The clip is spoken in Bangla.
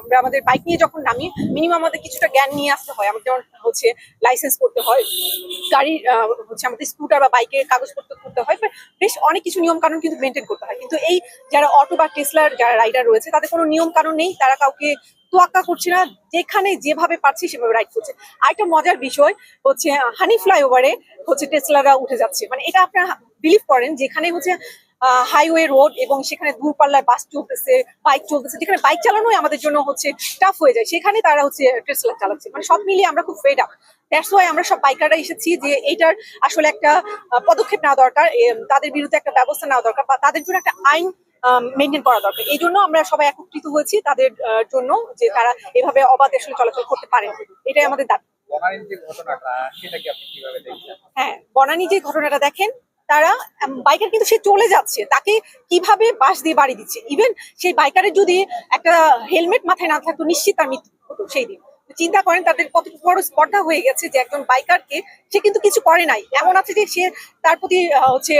আমরা আমাদের বাইক নিয়ে যখন নামি মিনিমাম আমাদের কিছুটা জ্ঞান নিয়ে আসতে হয়। আমাদের যেমন হচ্ছে লাইসেন্স করতে হয়, গাড়ির হচ্ছে আমাদের স্কুটার বা বাইকের কাগজপত্র করতে হয়, বেশ অনেক কিছু নিয়ম কানুন কিন্তু মেনটেন করতে হয়। কিন্তু এই যারা অটো বা টেসলার যারা রাইডার রয়েছে তাদের কোনো নিয়ম কানুন নেই, তারা কাউকে তোয়াক্কা করছে না, যেখানে যেভাবে পারছে সেভাবে রাইড করছে। আরেকটা মজার বিষয় হচ্ছে হানি ফ্লাইওভারে হচ্ছে টেসলারা উঠে যাচ্ছে। মানে এটা আপনারা বিলিভ করেন, যেখানে হচ্ছে হাইওয়ে রোড এবং সেখানে দূরপাল্লায় বাস চলতেছে, বাইক চলতেছে, যেখানে বাইক চালানোই আমাদের জন্য হচ্ছে টাফ হয়ে যায়, সেখানে তারা হচ্ছে টেসলা চালাচ্ছে। মানে সব মিলিয়ে আমরা খুব ফেড আপ। দ্যাটস ওয়াই আমরা সব বাইকাররা এসেছি যে এইটার আসলে একটা পদক্ষেপ নেওয়া দরকার, তাদের বিরুদ্ধে একটা ব্যবস্থা নেওয়া দরকার, বা তাদের জন্য একটা আইন মেনটেন করা দরকার। এই জন্য আমরা সবাই একত্রিত হয়েছি তাদের জন্য, যে তারা এভাবে অবাধে আসলে চলাচল করতে পারেন। এটাই আমাদের দাবি। হ্যাঁ, বনানী যে ঘটনাটা দেখেন, তারা বাইকার কিন্তু সে চলে যাচ্ছে, তাকে কিভাবে বাঁশ দিয়ে বাড়ি দিচ্ছে। ইভেন সেই বাইকারের যদি একটা হেলমেট মাথায় না থাকতো, নিশ্চিত তার মৃত্যু হতো সেই দিন। চিন্তা করেন তাদের কত বড় স্পর্ধা হয়ে গেছে যে একজন বাইকারকে সে কিন্তু কিছু করে নাই, এমন আছে যে সে তার প্রতি হচ্ছে